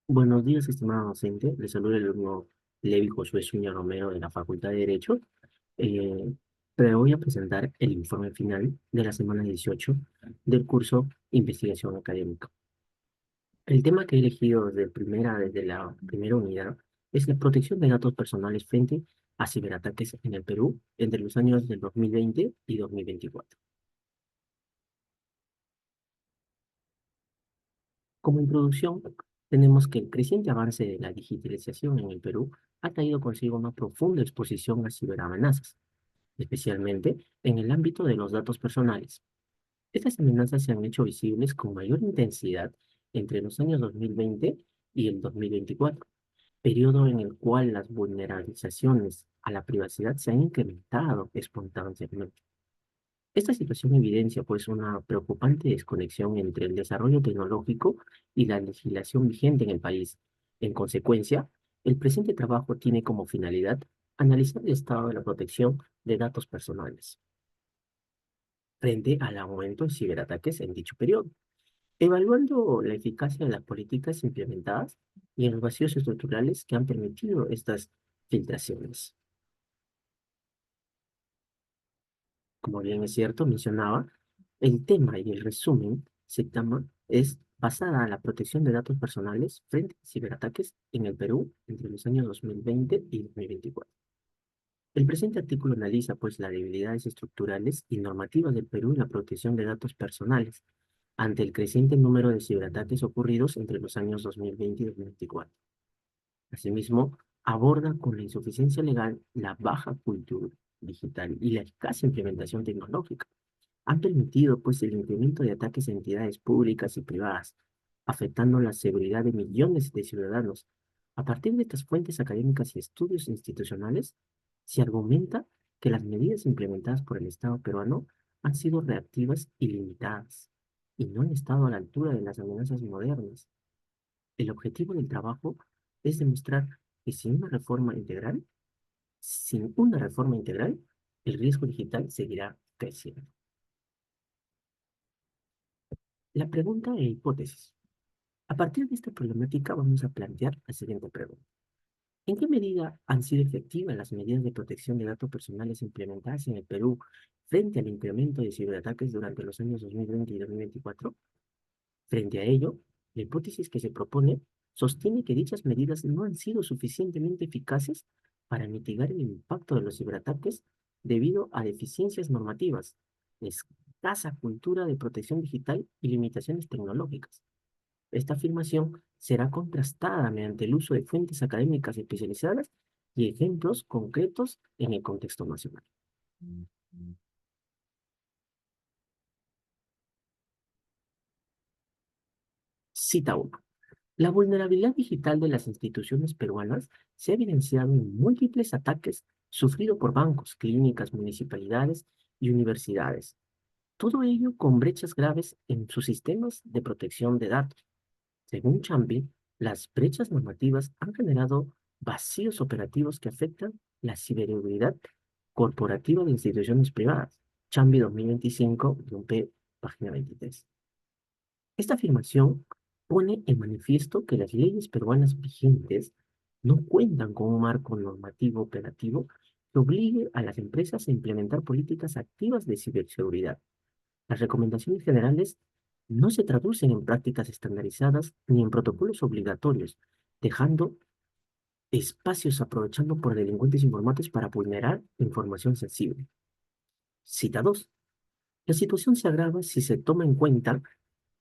Buenos días, estimado docente. Le saluda el alumno Levi Josué Zúñiga Romero de la Facultad de Derecho. Eh, Pero voy a presentar el informe final de la semana 18 del curso Investigación Académica. El tema que he elegido desde la primera unidad es la protección de datos personales frente a ciberataques en el Perú entre los años del 2020 y 2024. Como introducción, tenemos que el creciente avance de la digitalización en el Perú ha traído consigo una profunda exposición a ciberamenazas, especialmente en el ámbito de los datos personales. Estas amenazas se han hecho visibles con mayor intensidad entre los años 2020 y el 2024, periodo en el cual las vulnerabilizaciones a la privacidad se han incrementado exponencialmente. Esta situación evidencia, pues, una preocupante desconexión entre el desarrollo tecnológico y la legislación vigente en el país. En consecuencia, el presente trabajo tiene como finalidad analizar el estado de la protección de datos personales frente al aumento de ciberataques en dicho periodo, evaluando la eficacia de las políticas implementadas y en los vacíos estructurales que han permitido estas filtraciones. Como bien es cierto, mencionaba, el tema y el resumen es basada en la protección de datos personales frente a ciberataques en el Perú entre los años 2020 y 2024. El presente artículo analiza, pues, las debilidades estructurales y normativas del Perú en la protección de datos personales ante el creciente número de ciberataques ocurridos entre los años 2020 y 2024. Asimismo, aborda con la insuficiencia legal la baja cultura digital y la escasa implementación tecnológica han permitido, pues, el incremento de ataques a entidades públicas y privadas, afectando la seguridad de millones de ciudadanos. A partir de estas fuentes académicas y estudios institucionales, se argumenta que las medidas implementadas por el Estado peruano han sido reactivas y limitadas, y no han estado a la altura de las amenazas modernas. El objetivo del trabajo es demostrar que sin una reforma integral, el riesgo digital seguirá creciendo. La pregunta e hipótesis. A partir de esta problemática vamos a plantear la siguiente pregunta. ¿En qué medida han sido efectivas las medidas de protección de datos personales implementadas en el Perú frente al incremento de ciberataques durante los años 2020 y 2024? Frente a ello, la hipótesis que se propone sostiene que dichas medidas no han sido suficientemente eficaces para mitigar el impacto de los ciberataques debido a deficiencias normativas, escasa cultura de protección digital y limitaciones tecnológicas. Esta afirmación será contrastada mediante el uso de fuentes académicas especializadas y ejemplos concretos en el contexto nacional. Cita 1. La vulnerabilidad digital de las instituciones peruanas se ha evidenciado en múltiples ataques sufridos por bancos, clínicas, municipalidades y universidades. Todo ello con brechas graves en sus sistemas de protección de datos. Según Chambi, las brechas normativas han generado vacíos operativos que afectan la ciberseguridad corporativa de instituciones privadas. Chambi 2025, P, página 23. Esta afirmación pone en manifiesto que las leyes peruanas vigentes no cuentan con un marco normativo operativo que obligue a las empresas a implementar políticas activas de ciberseguridad. Las recomendaciones generales no se traducen en prácticas estandarizadas ni en protocolos obligatorios, dejando espacios aprovechando por delincuentes informáticos para vulnerar información sensible. Cita 2. La situación se agrava si se toma en cuenta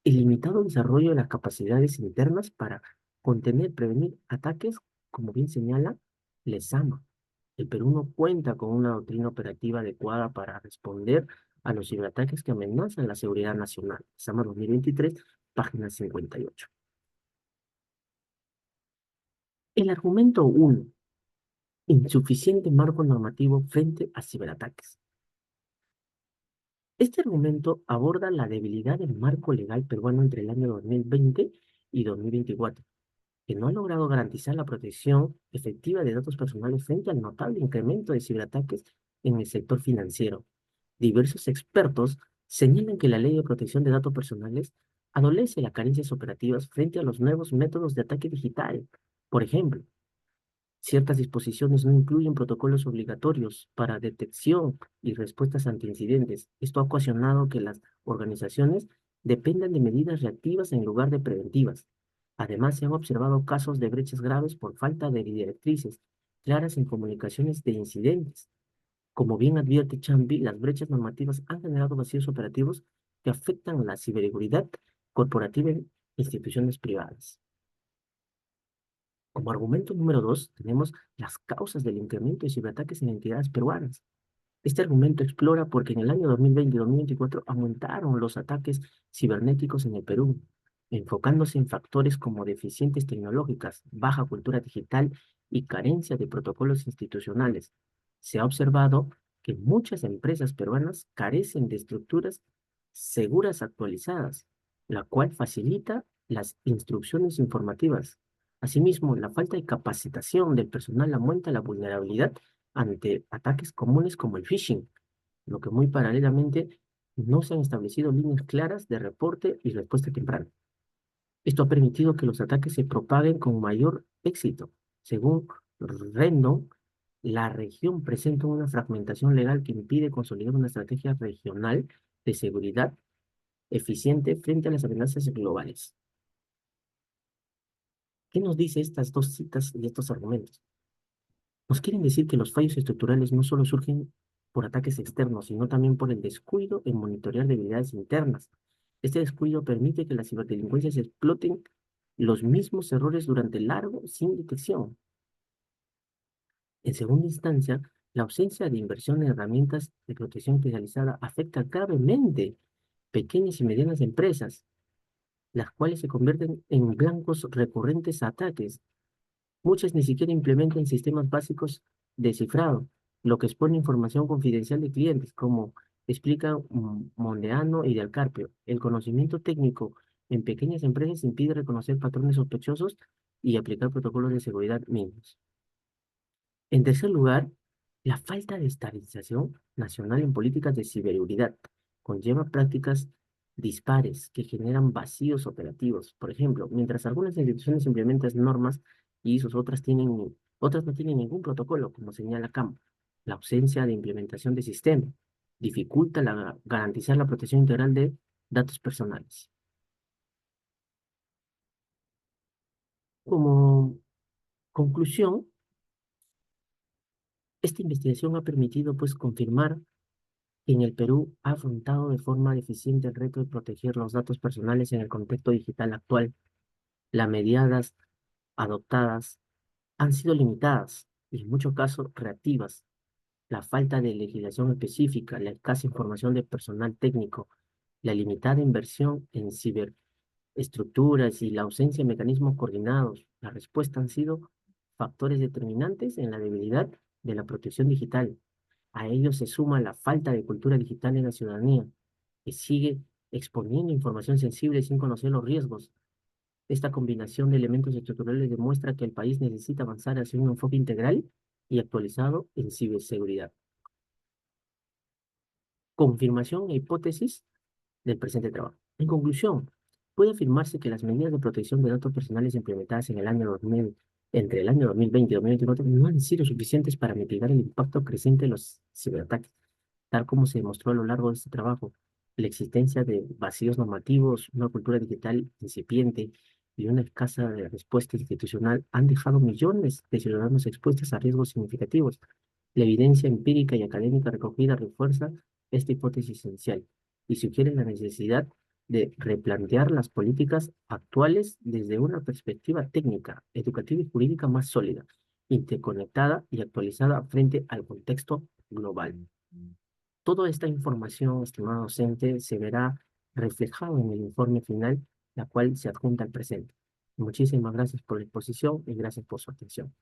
el limitado desarrollo de las capacidades internas para contener, prevenir ataques, como bien señala Lezama. El Perú no cuenta con una doctrina operativa adecuada para responder a los ciberataques que amenazan la seguridad nacional. Lezama 2023, página 58. El argumento 1. Insuficiente marco normativo frente a ciberataques. Este argumento aborda la debilidad del marco legal peruano entre el año 2020 y 2024 que no ha logrado garantizar la protección efectiva de datos personales frente al notable incremento de ciberataques en el sector financiero. Diversos expertos señalan que la Ley de Protección de Datos Personales Adolece las carencias operativas frente a los nuevos métodos de ataque digital. Por ejemplo, ciertas disposiciones no incluyen protocolos obligatorios para detección y respuestas ante incidentes. Esto ha ocasionado que las organizaciones dependan de medidas reactivas en lugar de preventivas. Además, se han observado casos de brechas graves por falta de directrices claras en comunicaciones de incidentes. Como bien advierte Chambi, las brechas normativas han generado vacíos operativos que afectan la ciberseguridad corporativa en instituciones privadas. Como argumento número dos, tenemos las causas del incremento de ciberataques en entidades peruanas. Este argumento explora por qué en el año 2020 y 2024 aumentaron los ataques cibernéticos en el Perú, enfocándose en factores como deficiencias tecnológicas, baja cultura digital y carencia de protocolos institucionales. Se ha observado que muchas empresas peruanas carecen de estructuras seguras actualizadas, la cual facilita las instrucciones informativas. Asimismo, la falta de capacitación del personal aumenta la vulnerabilidad ante ataques comunes como el phishing, lo que muy paralelamente no se han establecido líneas claras de reporte y respuesta temprana. Esto ha permitido que los ataques se propaguen con mayor éxito. Según Rendon, la región presenta una fragmentación legal que impide consolidar una estrategia regional de seguridad eficiente frente a las amenazas globales. ¿Qué nos dice estas dos citas y estos argumentos? Nos quieren decir que los fallos estructurales no solo surgen por ataques externos, sino también por el descuido en monitorear debilidades internas. Este descuido permite que las ciberdelincuencias exploten los mismos errores durante largo sin detección. En segunda instancia, la ausencia de inversión en herramientas de protección especializada afecta gravemente pequeñas y medianas empresas, las cuales se convierten en blancos recurrentes a ataques. Muchas ni siquiera implementan sistemas básicos de cifrado, lo que expone información confidencial de clientes, como explica Mondeano y Del Carpio. El conocimiento técnico en pequeñas empresas impide reconocer patrones sospechosos y aplicar protocolos de seguridad mínimos. En tercer lugar, la falta de estabilización nacional en políticas de ciberseguridad conlleva prácticas dispares que generan vacíos operativos. Por ejemplo, mientras algunas instituciones implementan normas y sus otras no tienen ningún protocolo, como señala CAM, la ausencia de implementación de sistema dificulta garantizar la protección integral de datos personales. Como conclusión, esta investigación ha permitido pues confirmar en el Perú ha afrontado de forma eficiente el reto de proteger los datos personales en el contexto digital actual. Las medidas adoptadas han sido limitadas y en muchos casos reactivas. La falta de legislación específica, la escasa información de personal técnico, la limitada inversión en ciberestructuras y la ausencia de mecanismos coordinados, la respuesta han sido factores determinantes en la debilidad de la protección digital. A ello se suma la falta de cultura digital en la ciudadanía, que sigue exponiendo información sensible sin conocer los riesgos. Esta combinación de elementos estructurales demuestra que el país necesita avanzar hacia un enfoque integral y actualizado en ciberseguridad. Confirmación e hipótesis del presente trabajo. En conclusión, puede afirmarse que las medidas de protección de datos personales implementadas en el año 2000, entre el año 2020 y 2024 no han sido suficientes para mitigar el impacto creciente de los ciberataques. Tal como se demostró a lo largo de este trabajo, la existencia de vacíos normativos, una cultura digital incipiente y una escasa respuesta institucional han dejado millones de ciudadanos expuestos a riesgos significativos. La evidencia empírica y académica recogida refuerza esta hipótesis esencial y sugiere la necesidad de replantear las políticas actuales desde una perspectiva técnica, educativa y jurídica más sólida, interconectada y actualizada frente al contexto global. Toda esta información, estimado docente, se verá reflejado en el informe final, la cual se adjunta al presente. Muchísimas gracias por la exposición y gracias por su atención.